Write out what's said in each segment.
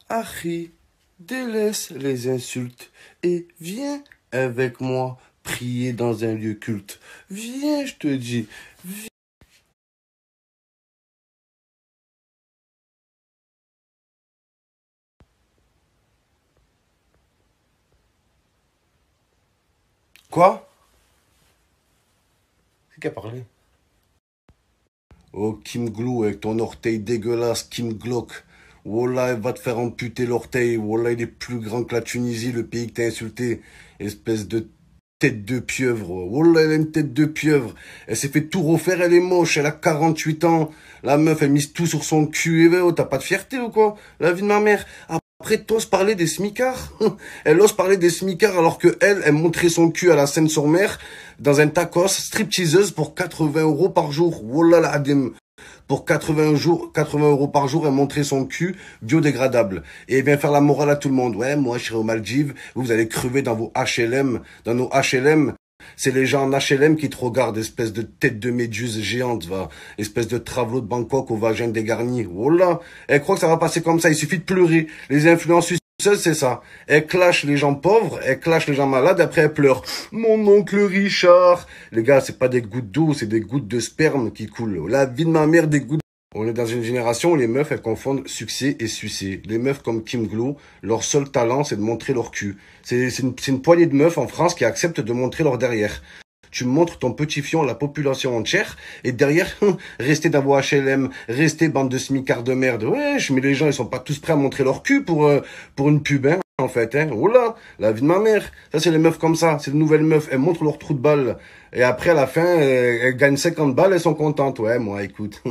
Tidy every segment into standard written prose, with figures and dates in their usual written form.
Harry, délaisse les insultes et viens avec moi prier dans un lieu culte. Viens, je te dis. Quoi? C'est qui a parlé? Oh, Kim Glou, avec ton orteil dégueulasse, Kim Glock. Wallah, elle va te faire amputer l'orteil. Wallah, il est plus grand que la Tunisie, le pays que t'as insulté. Espèce de tête de pieuvre. Wallah, elle a une tête de pieuvre. Elle s'est fait tout refaire, elle est moche. Elle a 48 ans. La meuf, elle mise tout sur son cul. Et oh, t'as pas de fierté ou quoi? La vie de ma mère. Après, t'oses parler des smicards? Elle ose parler des smicards alors que elle montrait son cul à la Seine-sur-Mer dans un tacos stripteaseuse pour 80 € par jour. Wallah la adim. Pour 80 euros par jour, elle montrait son cul biodégradable. Et elle vient faire la morale à tout le monde. Ouais, moi, je serai aux Maldives. Vous allez crever dans vos HLM. Dans nos HLM. C'est les gens en HLM qui te regardent, espèce de tête de méduse géante, va. Espèce de travelot de Bangkok au vagin dégarni. Oh là. Elle croit que ça va passer comme ça. Il suffit de pleurer. Les influenceuses, c'est ça. Elle clash les gens pauvres, elle clash les gens malades, après elle pleure. Mon oncle Richard. Les gars, c'est pas des gouttes d'eau, c'est des gouttes de sperme qui coulent. La vie de ma mère, des gouttes. On est dans une génération où les meufs, elles confondent succès et sucer. Les meufs comme Kim Glow, leur seul talent, c'est de montrer leur cul. C'est une poignée de meufs en France qui acceptent de montrer leur derrière. Tu montres ton petit fion à la population entière, et derrière, restez dans vos HLM, restez bande de smicards de merde. Wesh, mais les gens, ils sont pas tous prêts à montrer leur cul pour une pub, hein, en fait, hein. Oula, la vie de ma mère. Ça, c'est les meufs comme ça, c'est de nouvelles meufs. Elles montrent leur trou de balle. Et après, à la fin, elles gagnent 50 balles, elles sont contentes. Ouais, moi, écoute.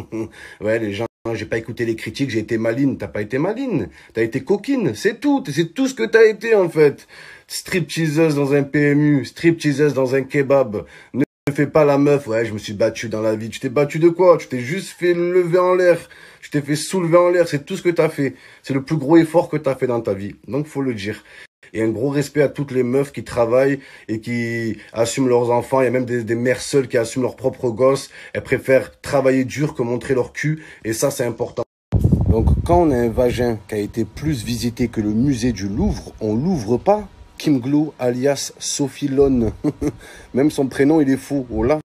Ouais, les gens, j'ai pas écouté les critiques, j'ai été maline. T'as pas été maline. T'as été coquine. C'est tout. C'est tout ce que t'as été, en fait. Stripteaseuse dans un PMU, stripteaseuse dans un kebab. Ne fais pas la meuf. Ouais, je me suis battu dans la vie. Tu t'es battu de quoi? Tu t'es juste fait lever en l'air. Tu t'es fait soulever en l'air. C'est tout ce que t'as fait. C'est le plus gros effort que t'as fait dans ta vie. Donc, faut le dire. Et un gros respect à toutes les meufs qui travaillent et qui assument leurs enfants. Il y a même des mères seules qui assument leurs propres gosses. Elles préfèrent travailler dur que montrer leur cul. Et ça, c'est important. Donc, quand on a un vagin qui a été plus visité que le musée du Louvre, on l'ouvre pas. Kim Glow, alias Sophie Lone. Même son prénom, il est fou. Oh là.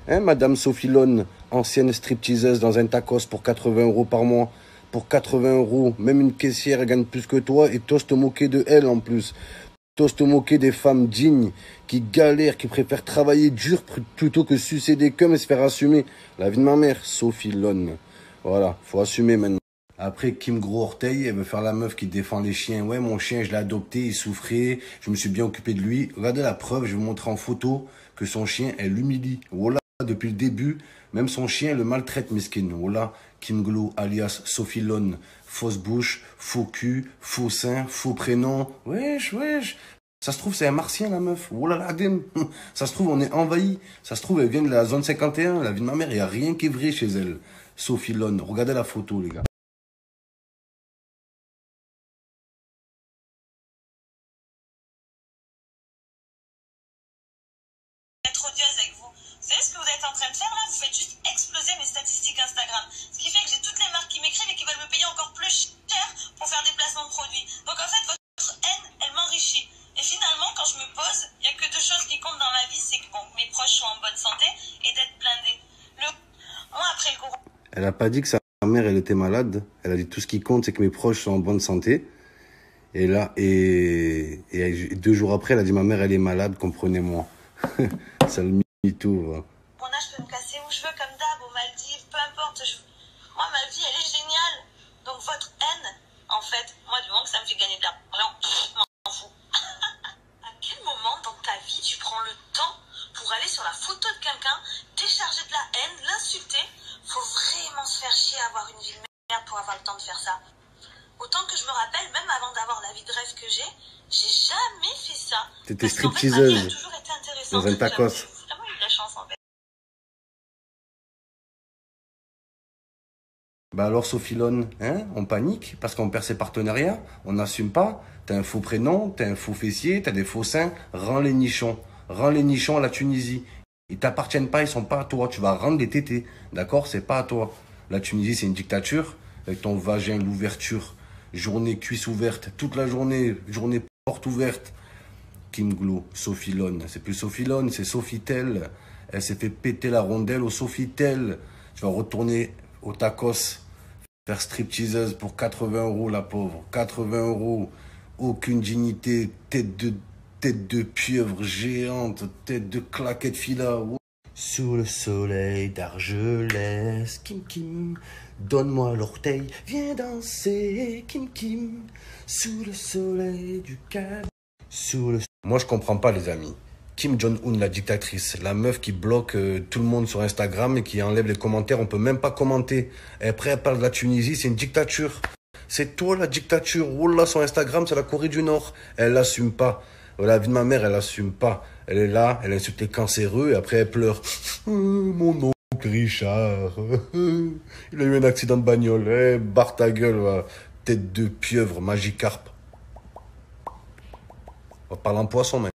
Hein, Madame Sophie Lone, ancienne stripteaseuse dans un tacos pour 80 € par mois. Pour 80 €, même une caissière gagne plus que toi et t'oses te moquer de elle en plus. T'oses te moquer des femmes dignes qui galèrent, qui préfèrent travailler dur plutôt que sucer des cums et se faire assumer. La vie de ma mère, Sophie Lone. Voilà, faut assumer maintenant. Après, Kim Gros Orteil, elle veut faire la meuf qui défend les chiens. Ouais, mon chien, je l'ai adopté, il souffrait, je me suis bien occupé de lui. Regardez la preuve, je vais vous montrer en photo que son chien, elle l'humilie. Voilà, depuis le début, même son chien le maltraite, mesquine. Voilà, Kim Glow, alias Sophie Lone. Fausse bouche, faux cul, faux sein, faux prénom. Wesh, wesh. Ça se trouve, c'est un martien, la meuf. Oh là là, dim. Ça se trouve, on est envahi. Ça se trouve, elle vient de la zone 51. La vie de ma mère, il n'y a rien qui est vrai chez elle. Sophie Lone. Regardez la photo, les gars. Être odieuse avec vous. Vous savez ce que vous êtes en train de faire là? Vous faites juste exploser mes statistiques Instagram. Ce qui fait que j'ai toutes les marques qui m'écrivent et qui veulent me payer encore plus cher pour faire des placements de produits. Donc en fait, votre haine, elle m'enrichit. Et finalement, quand je me pose, il n'y a que deux choses qui comptent dans ma vie, c'est que bon, mes proches soient en bonne santé et d'être blindés. Moi, après le courant. Elle a pas dit que sa mère, elle était malade. Elle a dit tout ce qui compte, c'est que mes proches sont en bonne santé. Et là, et 2 jours après, elle a dit ma mère, elle est malade, comprenez-moi. Ça le mytho, va. Mon âge, je peux me casser où je veux, comme d'hab, aux Maldives, peu importe. Moi, ma vie, elle est géniale. Donc votre haine, en fait, moi, du moment que ça me fait gagner de l'argent, je m'en fous. À quel moment dans ta vie tu prends le temps pour aller sur la photo de quelqu'un, décharger de la haine, l'insulter? Faut vraiment se faire chier à avoir une vie de merde pour avoir le temps de faire ça. Autant que je me rappelle, même avant d'avoir la vie de rêve que j'ai jamais fait ça. T'étais Parce qu'en fait, ma vie a stripteaseuse toujours été intéressante. dans un tacos. J'ai vraiment eu de la chance, en fait. Bah alors, Sophie Lone, hein, on panique parce qu'on perd ses partenariats, on n'assume pas. T'as un faux prénom, t'as un faux fessier, t'as des faux seins. Rends les nichons. Rends les nichons à la Tunisie. Ils t'appartiennent pas, ils sont pas à toi. Tu vas rendre les tétés. D'accord? C'est pas à toi. La Tunisie, c'est une dictature. Avec ton vagin, l'ouverture. journée cuisse ouverte, toute la journée, journée porte ouverte. Kim Glo, Sophilone, c'est plus Sophilone, c'est Sofitel. Elle s'est fait péter la rondelle au Sofitel. Tu vas retourner au tacos, faire stripteaseuse pour 80 € la pauvre. 80 €, aucune dignité, tête de pieuvre géante, tête de claquette fila. Sous le soleil d'Argelès, Kim Kim, donne-moi l'orteil, viens danser, Kim Kim, sous le soleil du Cap. Moi je comprends pas les amis. Kim Jong-un, la dictatrice, la meuf qui bloque tout le monde sur Instagram et qui enlève les commentaires, on peut même pas commenter. Et après elle parle de la Tunisie, c'est une dictature. C'est toi la dictature. Wallah, sur Instagram, c'est la Corée du Nord. Elle l'assume pas. La vie de ma mère, elle l'assume pas. Elle est là, elle insulte les cancéreux et après elle pleure. Mon oncle Richard, il a eu un accident de bagnole. Barre ta gueule, va. Tête de pieuvre, Magikarp. On parle en poisson, mec.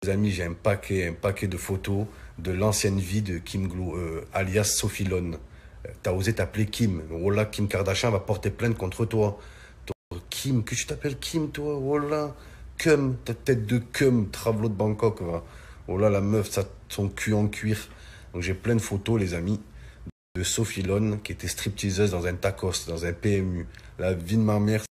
Les amis, j'ai un paquet de photos de l'ancienne vie de Kim Glo, alias Sophilone. T'as osé t'appeler Kim. Wallah, Kim Kardashian va porter plainte contre toi. Kim, que tu t'appelles Kim, toi. Wallah, cum, ta tête de cum, travelot de Bangkok, va. Wallah, la meuf, ça, son cul en cuir. Donc j'ai plein de photos, les amis, de Sophilone qui était stripteaseuse dans un tacos, dans un PMU. La vie de ma mère.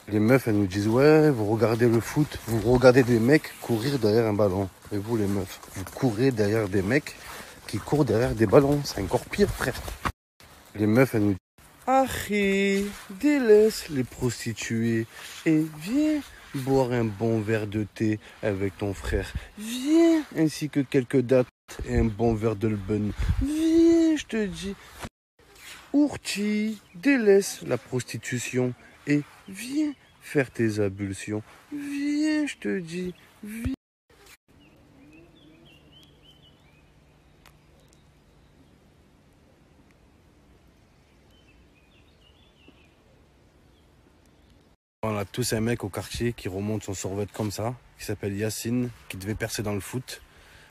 Les meufs, elles nous disent, ouais, vous regardez le foot, vous regardez des mecs courir derrière un ballon. Et vous, les meufs, vous courez derrière des mecs qui courent derrière des ballons. C'est encore pire, frère. Les meufs, elles nous disent, Achi, délaisse les prostituées et viens boire un bon verre de thé avec ton frère. Viens, ainsi que quelques dates et un bon verre de l'bun. Viens, je te dis. Ourti, délaisse la prostitution et viens faire tes ablutions. Viens, je te dis, viens. On a tous un mec au quartier qui remonte son survêt comme ça, qui s'appelle Yacine, qui devait percer dans le foot,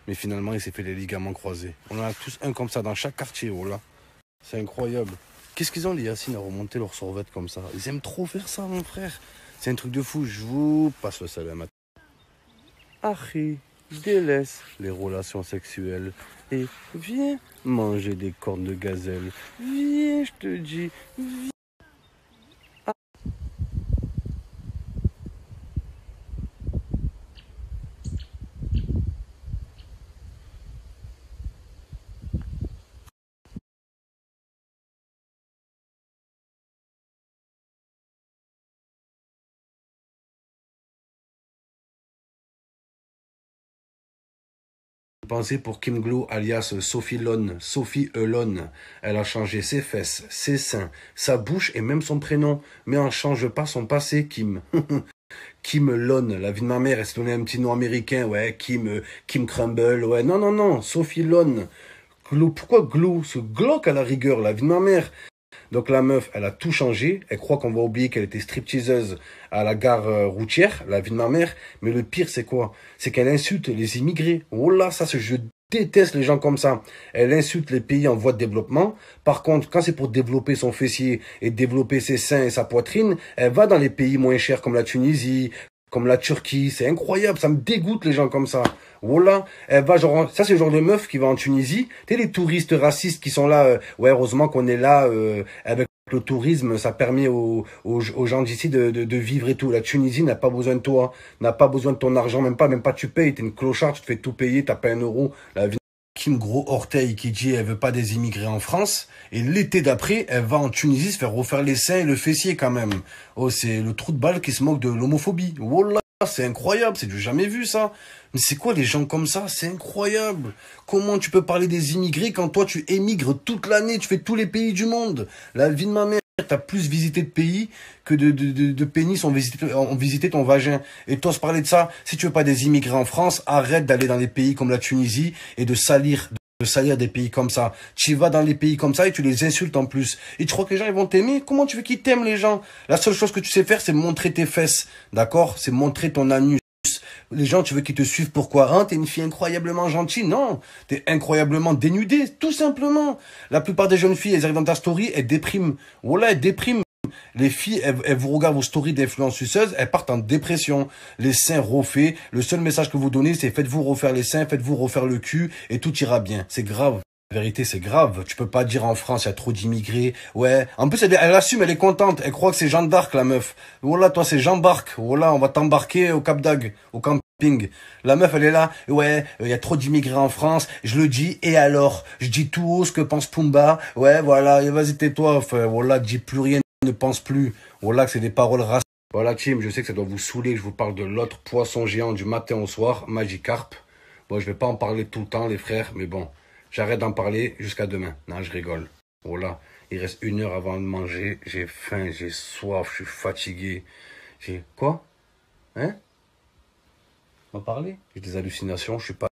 mais finalement il s'est fait les ligaments croisés. On en a tous un comme ça dans chaque quartier, oh là. C'est incroyable. Qu'est-ce qu'ils ont les Yacine à remonter leur survêt comme ça? Ils aiment trop faire ça, mon frère. C'est un truc de fou, je vous passe le salam. Achi, délaisse les relations sexuelles et viens manger des cornes de gazelle. Viens, je te dis, viens. Pensez pour Kim Glo alias Sophilone, Sophie Elone. Elle a changé ses fesses, ses seins, sa bouche et même son prénom. Mais on ne change pas son passé, Kim. Kim Lone, la vie de ma mère, elle s'est donné un petit nom américain, ouais, Kim Crumble, ouais, non, Sophie Lone. Glo, pourquoi Glo? Ce Glock à la rigueur, la vie de ma mère. Donc la meuf, elle a tout changé. Elle croit qu'on va oublier qu'elle était stripteaseuse à la gare routière, la vie de ma mère. Mais le pire, c'est quoi? C'est qu'elle insulte les immigrés. Oh là, je déteste les gens comme ça. Elle insulte les pays en voie de développement. Par contre, quand c'est pour développer son fessier et développer ses seins et sa poitrine, elle va dans les pays moins chers comme la Tunisie, comme la Turquie. C'est incroyable, ça me dégoûte les gens comme ça. Voilà, elle va genre, ça c'est le genre de meuf qui va en Tunisie. Tu sais, les touristes racistes qui sont là, ouais, heureusement qu'on est là, avec le tourisme, ça permet aux gens d'ici de vivre et tout. La Tunisie n'a pas besoin de toi, n'a pas besoin de ton argent, même pas tu payes, t'es une clochard, tu te fais tout payer, t'as pas 1 €. La vie. Kim Gros Orteil qui dit elle veut pas des immigrés en France, et l'été d'après, elle va en Tunisie se faire refaire les seins et le fessier quand même. Oh, c'est le trou de balle qui se moque de l'homophobie. Wallah, c'est incroyable, c'est du jamais vu ça. Mais c'est quoi les gens comme ça? C'est incroyable. Comment tu peux parler des immigrés quand toi tu émigres toute l'année, tu fais tous les pays du monde? La vie de ma mère. t'as plus visité de pays que de pénis ont visité ton vagin. Et t'oses parler de ça? Si tu veux pas des immigrés en France, arrête d'aller dans des pays comme la Tunisie et de salir des pays comme ça. Tu vas dans les pays comme ça et tu les insultes en plus. Et tu crois que les gens ils vont t'aimer? Comment tu veux qu'ils t'aiment les gens? La seule chose que tu sais faire, c'est montrer tes fesses. D'accord? C'est montrer ton anus. Les gens, tu veux qu'ils te suivent pourquoi? Hein, t'es une fille incroyablement gentille? Non, t'es incroyablement dénudée, tout simplement. La plupart des jeunes filles, elles arrivent dans ta story, elles dépriment. Voilà, elles dépriment. Les filles, elles vous regardent vos stories d'influenceuses, elles partent en dépression. Les seins refaits, le seul message que vous donnez, c'est faites-vous refaire les seins, faites-vous refaire le cul, et tout ira bien. C'est grave. La vérité, c'est grave. Tu peux pas dire en France, il y a trop d'immigrés. Ouais. En plus, elle assume, elle est contente. Elle croit que c'est Jeanne d'Arc, la meuf. Voilà, toi, c'est Jean d'Arc. Voilà, on va t'embarquer au Cap d'Agde, au camping. La meuf, elle est là. Ouais, il y a trop d'immigrés en France. Je le dis. Et alors? Je dis tout haut ce que pense Pumba. Ouais, voilà. Et vas-y, tais-toi. Enfin, voilà, dis plus rien. Ne pense plus. Voilà, que c'est des paroles racistes. Voilà, team, je sais que ça doit vous saouler que je vous parle de l'autre poisson géant du matin au soir, Magikarp. Bon, je vais pas en parler tout le temps, les frères, mais bon. J'arrête d'en parler jusqu'à demain. Non, je rigole. Voilà. Il reste 1 heure avant de manger. J'ai faim, j'ai soif, je suis fatigué. J'ai... Quoi? Hein? On va parler? J'ai des hallucinations, je suis pas...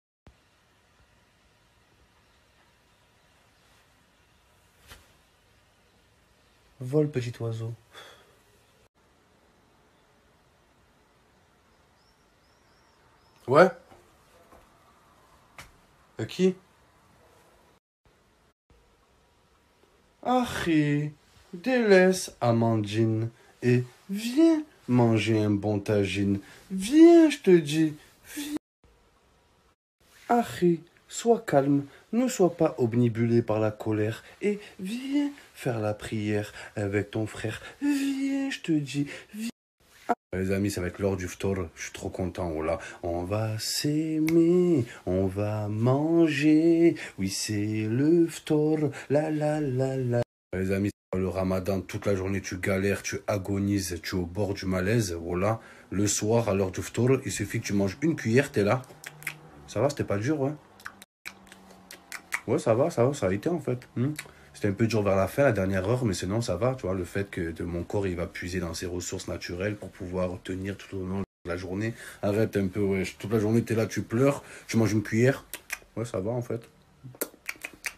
Vole, petit oiseau. Ouais? Qui? Harry, délaisse Amandine et viens manger un bon tagine. Viens, je te dis. Viens. Harry, sois calme, ne sois pas obnubilé par la colère et viens faire la prière avec ton frère. Viens, je te dis. Viens. Les amis, ça va être l'heure du ftor. Je suis trop content. Oh là. On va s'aimer, on va manger. Oui, c'est le ftor. La la la la. Les amis, le ramadan, toute la journée, tu galères, tu agonises, tu es au bord du malaise. Voilà. Le soir, à l'heure du ftor, il suffit que tu manges une cuillère, t'es là. Ça va, c'était pas dur, ouais. Ouais, ça va, ça a été en fait. C'était un peu dur vers la fin, la dernière heure, mais sinon ça va, tu vois, le fait que mon corps, il va puiser dans ses ressources naturelles pour pouvoir tenir tout au long de la journée. Arrête un peu, ouais, toute la journée, t'es là, tu pleures, tu manges une cuillère. Ouais, ça va en fait.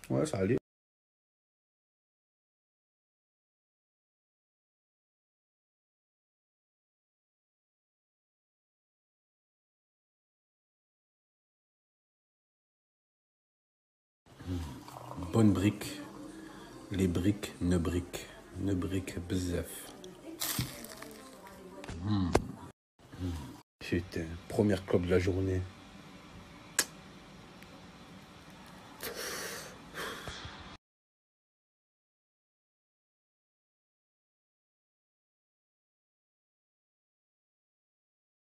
Ouais, ça allait. Bonne brique. Les briques ne briquent. Ne briquent bzef. Putain, première clope de la journée.